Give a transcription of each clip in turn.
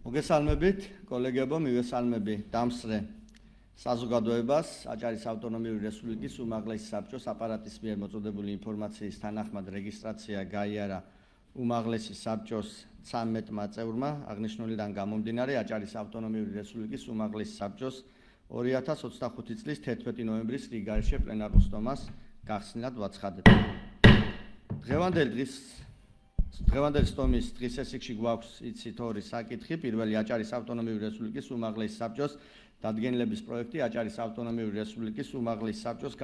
მოგესალმებით, კოლეგებო, მივესალმები დამსწრე საზოგადოებას, აჭარის ავტონომიური რესპუბლიკის უმაღლესი საბჭოს აპარატის მიერ მოწოდებული ინფორმაციის თანახმად რეგისტრაცია გაიარა უმაღლესი საბჭოს 13-მა წევრმა, აღნიშნულიდან გამომდინარე აჭარის ავტონომიური რესპუბლიკის უმაღლესი საბჭოს 2025 წლის 11 ნოემბრის რიგარიშე პლენარულ სტომას გახსნილად ვაცხადებ. დღევანდელი სტომის დღის სესიებში გვაქვს იცით ორი საკითხი. პირველი აჭარის ავტონომიური რესპუბლიკის უმაღლესი საბჭოს დადგენილების პროექტი აჭარის ავტონომიური რესპუბლიკის უმაღლესი საბჭოს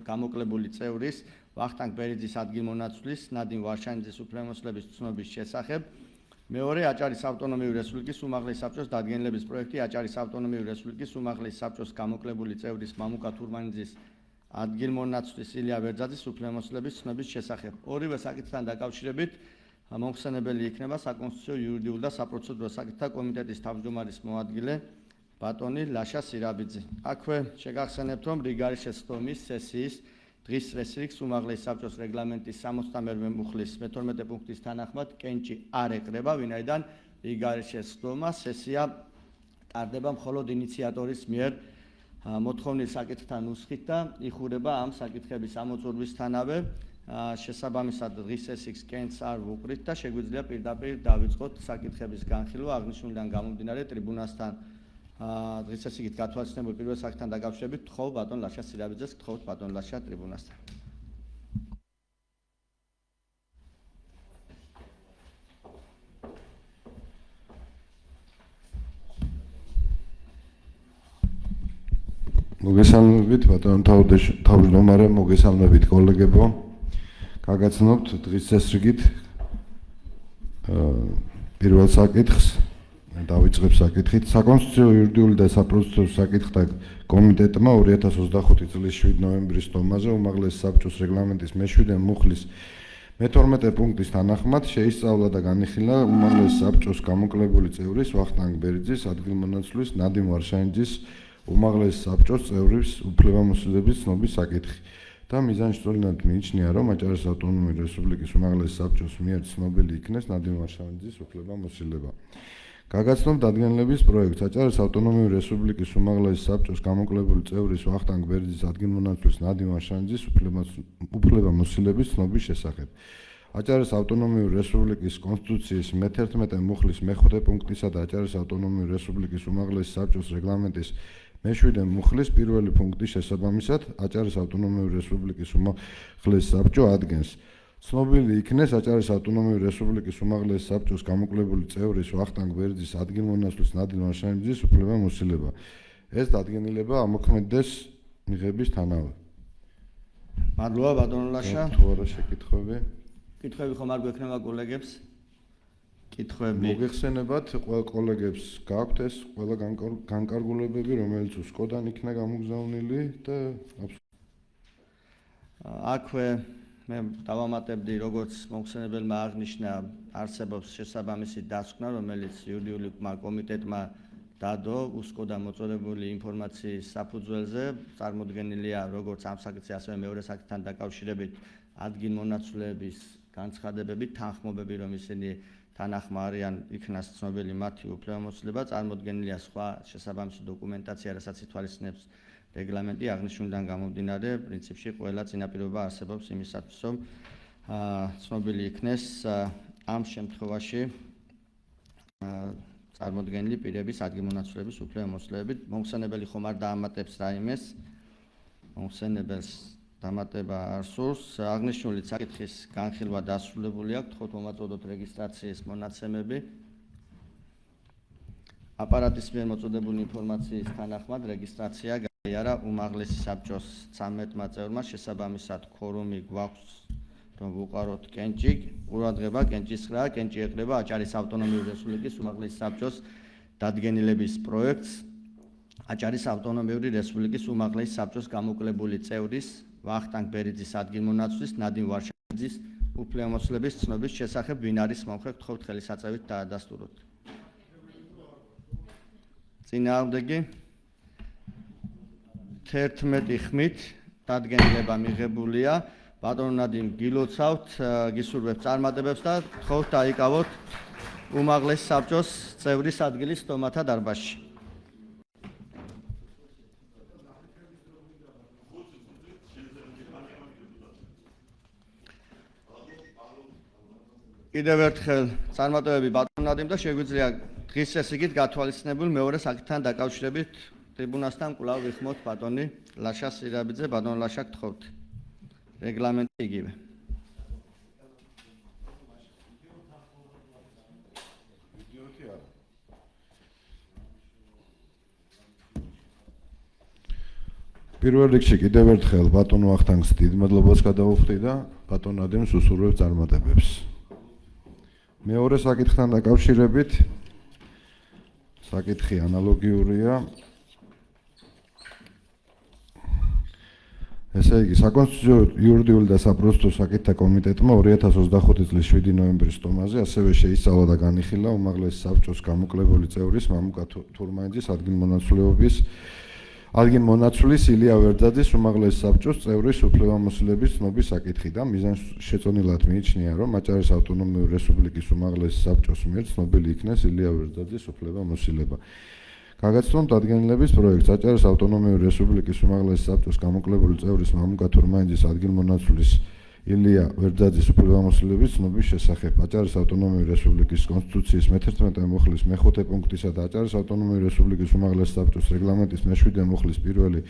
გამოკლებული წევრის ვახტანგ ბერიძის ადგილმონაცვლის ნადიმ ვარშანიძის უფლებამოსილების ცნობის შესახებ. მეორე აჭარის ავტონომიური რესპუბლიკის უმაღლესი საბჭოს დადგენილების პროექტი აჭარის ავტონომიური რესპუბლიკის უმაღლესი საბჭოს გამოკლებული წევრის მამუკა თურმანიძის ადგილმონაცვლის ილია ვერძაძის უფლებამოსილების ცნობის შესახებ. ორივე საკითხთან დაკავშირებით მომხსენებელი იქნება საკონსტიტუციო იურიდიულ და საპროცედურო საკითხთა კომიტეტის თავმჯდომარის მოადგილე ბატონი ლაშა სირაბიძე. აქვე შეგახსენებთ, რომ რიგარიშე სტომის სესიის დღის სესიის უმაღლესი საბჭოს რეგლამენტის 62 მუხლის 12 პუნქტის თანახმად კენჭი არ ეკრება, ვინაიდან რიგარიშე სტომა სესია ტარდება მხოლოდ ინიციატორის მიერ მოთხოვნილ საკითხთან ნუსხით და იხურება ამ საკითხების ამოწურვისთანავე. შესაბამისად დღის სესიის კენჭს არ ვუყრით და შეგვიძლია პირდაპირ დავიწყოთ საკითხების განხილვა აღნიშნულიდან გამომდინარე ტრიბუნასთან დღის სესიით გათვალისწინებულ პირველ საკითხთან დაკავშირებით გთხოვ ბატონ ლაშა სირაბიძეს, გთხოვთ ბატონ ლაშა ტრიბუნასთან. მოგესალმებით ბატონ თავმჯდომარე, მოგესალმებით კოლეგებო. გაგაცნობთ დღის სესრიგით პირველ საკითხს. დავიწყებ საკითხით. საკონსტიტუციო იურიდიული და საპროცედურო საკითხთა კომიტეტმა 2025 წლის 7 ნოემბრის სტომაზე უმაღლესი საბჭოს რეგლამენტის მე-7 მუხლის მე-12 პუნქტის თანახმად შეისწავლა და განიხილა უმაღლესი საბჭოს გამოკლებული წევრის ვახტანგ ბერიძის ადგილმონაცვლის ნადიმ ვარშანიძის უმაღლესი საბჭოს წევრის უფლებამოსილების ცნობის საკითხი. და მიზანშწორად მიიჩნია, რომ აჭარის ავტონომიური რესპუბლიკის უმაღლესი საბჭოს მიერ ცნობილი იქნეს ნადიმ ვარშანიძის უფლებამოსილება. გაგაცნობთ დადგენილების პროექტს აჭარის ავტონომიური რესპუბლიკის უმაღლესი საბჭოს გამოკლებული წევრის ვახტანგ ბერიძის ადგილმონაცვლის ნადიმ ვარშანიძის უფლებამოსილების ცნობის შესახებ. აჭარის ავტონომიური რესპუბლიკის კონსტიტუციის მე-11 მუხლის მე-5 პუნქტისა და აჭარის ავტონომიური რესპუბლიკის უმაღლესი საბჭოს რეგლამენტის მე-7 მუხლის პირველი პუნქტის შესაბამისად აჭარის ავტონომიური რესპუბლიკის უმაღლესი საბჭო ადგენს ცნობილი იქნეს აჭარის ავტონომიური რესპუბლიკის უმაღლესი საბჭოს გამოკლებული წევრის ვახტანგ ბერიძის ადგილმონაცვლის ნადიმ ვარშანიძის უფლებამოსილება. ეს დადგენილება ამოქმედდეს მიღებისთანავე. მადლობა ბატონ ლაშა. თუ არა შეკითხვები? კითხვები ხომ არ გვექნება კოლეგებს? კითხვები მოგეხსენებათ ყველა კოლეგებს გაქვთ ეს ყველა განკარგულებები, რომელიც უსკოდან იქნა გამოგზავნილი და აქვე მე დავამატებდი, როგორც მომხსენებელმა აღნიშნა, არსებობს შესაბამისი დასკვნა, რომელიც იურიდიული კომიტეტმა დადო უსკოდან მოწოდებული ინფორმაციის საფუძველზე. წარმოდგენილია როგორც ამ საკითხზე, ასევე მეორე საკითხთან დაკავშირებით ადგილმონაცვლეების განცხადებები, თანხმობები, რომ ისინი თანახმა არიან იქნას ცნობილი მათი უფლებამოსილება. წარმოდგენილია სხვა შესაბამისი დოკუმენტაცია, რასაც ითვალისწინებს რეგლამენტი. აღნიშნულიდან გამომდინარე, პრინციპში ყველა წინაპირობა არსებობს იმისათვის, რომ ცნობილი იქნეს ამ შემთხვევაში წარმოდგენილი პირების ადგილმონაცვლეების უფლებამოსილებები. მომხსენებელი ხომ არ დაამატებს რაიმეს, მომხსენებელს დამატება არ სურს. აღნიშნული საკითხის განხილვა დასრულებული აქვს. გთხოვთ მომაწოდოთ რეგისტრაციის მონაცემები. აპარატის მიერ მოწოდებული ინფორმაციის თანახმად რეგისტრაცია გაიარა უმაღლესი საბჭოს 13-მა წევრმა. შესაბამისად ქორუმი გვაქვს, რომ ვუყაროთ კენჭი. ყურადღება, კენჭისხრა, კენჭი ეკრება აჭარის ავტონომიური რესპუბლიკის უმაღლესი საბჭოს დადგენილების პროექტს აჭარის ავტონომიური რესპუბლიკის უმაღლესი საბჭოს გამოკლებული წევრის ვახტანგ ბერიძის ადგილმონაცვლის ნადიმ ვარშანიძის უფლებამოსილების ცნობის შესახებ. ვინ არის მომხრე, გთხოვთ ხელისაწევით დაადასტუროთ. წინააღმდეგი 11 ხმით დადგენილება მიღებულია. ბატონ ნადიმ, გილოცავთ, გისურვებთ წარმატებებს და გთხოვთ დაიკავოთ უმაღლეს საბჭოს წევრის ადგილი სტომათა დარბაზში. კიდევ ერთხელ წარმატებები ბატონ ნადიმ და შეგვიძლია დღის წესრიგით გათვალისწინებულ მეორე საკითხთან დაკავშირებით ტრიბუნასთან კვლავ ვიხმოთ ბატონი ლაშა სირაბიძე. ბატონ ლაშა, გთხოვთ. რეგლამენტი იგივე. პირველ რიგში კიდევ ერთხელ ბატონ ვახტანგს დიდ მადლობას გადავუხდი და ბატონ ნადიმს უსურვებ წარმატებებს. მეორე საკითხთან დაკავშირებით საკითხი ანალოგიურია. ესე იგი, საკონსტიტუციო იურიდიული და საპროცესო საკითხთა კომიტეტმა 2025 წლის 7 ნოემბრის სტომაზე ასევე შეისწავლა და განიხილა უმაღლესი საბჭოს გამოკლებული წევრის მამუკა თურმანიძის ადგილმონაცვლის ილია ვერძაძის უმაღლესი საბჭოს წევრის უფლებამოსილების ცნობის საკითხი და მიზანშეწონილად მიიჩნია, რომ აჭარის ავტონომიური რესპუბლიკის უმაღლესი საბჭოს მიერ ცნობილი იქნეს ილია ვერძაძის უფლებამოსილება. გაგაცნობთ დადგენილების პროექტს აჭარის ავტონომიური რესპუბლიკის უმაღლესი საბჭოს გამოკლებული წევრის მამუკა თურმანიძის ადგილმონაცვლის ილია ვერძაძის უფლებამოსილების ცნობის შესახებ აჭარის ავტონომიური რესპუბლიკის კონსტიტუციის მე-11 მუხლის მე-5 პუნქტისა და აჭარის ავტონომიური რესპუბლიკის უმაღლესი საბჭოს რეგლამენტის მე-7 მუხლის 1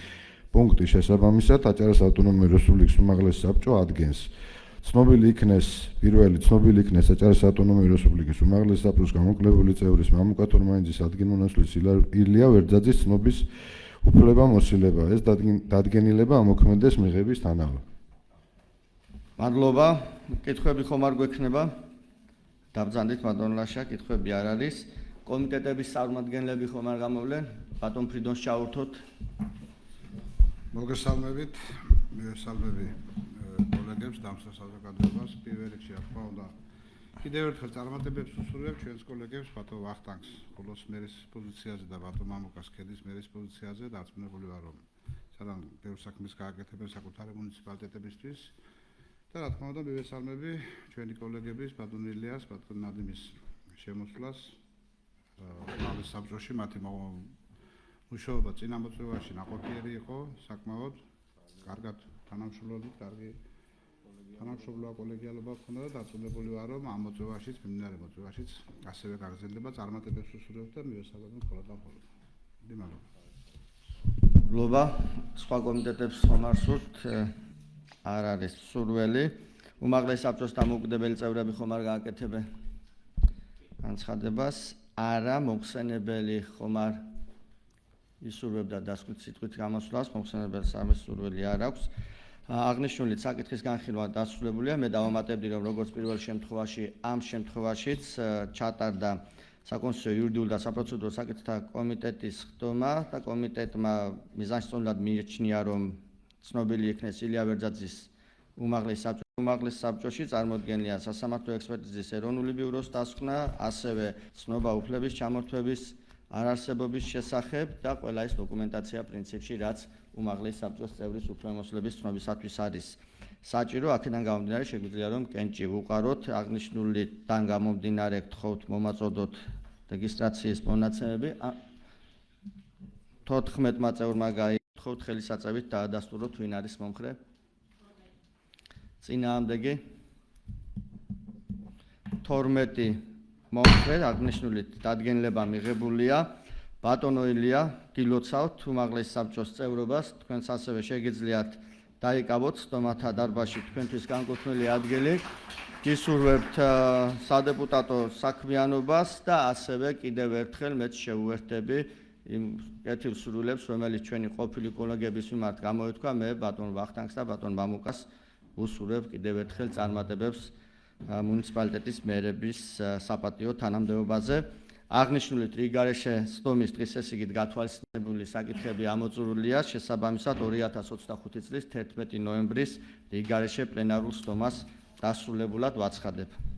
პუნქტის შესაბამისად აჭარის ავტონომიური რესპუბლიკის უმაღლესი საბჭო ადგენს ცნობილი იქნეს აჭარის ავტონომიური რესპუბლიკის უმაღლესი საბჭოს გამოკლებული წევრის მამუკა თურმანიძის ადგილმონაცვლის ილია ვერძაძის ცნობის უფლებამოსილება. ეს დადგენილება ამოქმედეს მიღების თანახმად. მადლობა. კითხვები ხომ არ გვექნება? დაბრძანდით ბატონ ლაშა, კითხვები არ არის. კომიტეტების წარმომადგენლები ხომ არ გამოვლენ? ბატონ ფრიდონს ჩაურთოთ. მოგესალმებით. მივესალმები კოლეგებს და საზოგადოებას. პირველ რიგში რა თქმა უნდა, კიდევ ერთხელ წარმატებებს უსურვებ ჩვენს კოლეგებს ბატონ ვახტანგს ხოლოს მერის პოზიციაზე და ბატონ მამუკას ქედის მერის პოზიციაზე და აწმუნებული ვარ, რომ სანამ ბევრ საქმეს გააკეთებენ საკუთარი მუნიციპალიტეტებისთვის. და რა თქმა უნდა მივესალმები ჩვენი კოლეგების ბატონ ილიას, ბატონ ნადიმის შემოსვლას უმაღლეს საბჭოში. მათი მუშაობა წინა მოწვევაში ნაყოფიერი იყო, საკმაოდ კარგად თანამშრომლობით, კარგი თანამშრომლობა კოლეგიალობა ჰქონდა და დარწმუნებული ვარ, რომ ამ მოწვევაშიც, მიმდინარე მოწვევაშიც ასევე გაგრძელდება. წარმატებებს უსურვებ და მივესალმები მხოლოდ და მხოლოდ. დიდი მადლობა. მადლობა. სხვა კომიტეტებს ხომ არ სურთ? არ არის სურველი. უმაღლეს საბჭოს დამოუკიდებელი წევრები ხომ არ გააკეთებენ განცხადებას? არა. მოხსენებელი ხომ არ ისურვებდა დასკვით სიტყვით გამოსვლას? მოხსენებელს ამის სურველი არ აქვს. აღნიშნული საკითხის განხილვა დასრულებულია. მე დავამატებდი, რომ როგორც პირველ შემთხვევაში, ამ შემთხვევაშიც ჩატარდა საკონსტიტუციო იურიდიული და საპროცედურო საკითხთა კომიტეტის ხდომა და კომიტეტმა მიზანშეწონილად მიიჩნია, რომ ცნობილი იქნეს ილია ვერძაძის უმაღლეს საბჭოში წარმოდგენილია სასამართლო ექსპერტიზის ეროვნული ბიუროს დასკვნა, ასევე ცნობა უფლების ჩამორთვების არარსებობის შესახებ და ყველა ის დოკუმენტაცია პრინციპში, რაც უმაღლეს საბჭოს წევრის უფლებამოსილების ცნობისათვის არის საჭირო. აქედან გამომდინარე შეგვიძლია რომ კენჭი ვუყაროთ. აღნიშნულიდან გამომდინარე გთხოვთ მომაწოდოთ რეგისტრაციის მონაცემები. 14 წევრმა გთხოვთ ხელისაწევით დაადასტუროთ ვინ არის მომხრე. წინააღმდეგი 12 მომხრე. აღნიშნული დადგენილება მიღებულია. ბატონო ილია, გილოცავთ უმაღლეს საბჭოს წევრობას. თქვენს ასევე შეგიძლიათ დაიკავოთ სტომათა დარბაზში თქვენთვის განკუთვნილი ადგილი. გისურვებთ სადეპუტატო საქმიანობას და ასევე კიდევ ერთხელ მეც შეუერთდები იმ კეთილსურვილებს, რომელიც ჩვენი ყოფილი კოლეგების მიმართ გამოეთქვა. მე ბატონ ვახტანგს და ბატონ მამუკას უსურვებ კიდევ ერთხელ წარმატებებს მუნიციპალიტეტის მერების საპატიო თანამდებობაზე. აღნიშნულით რიგგარეშე სტომის დღის წესრიგით გათვალისწინებული საკითხები ამოწურულია. შესაბამისად 2025 წლის 11 ნოემბრის რიგგარეშე პლენარულ სტომას დასრულებულად ვაცხადებ.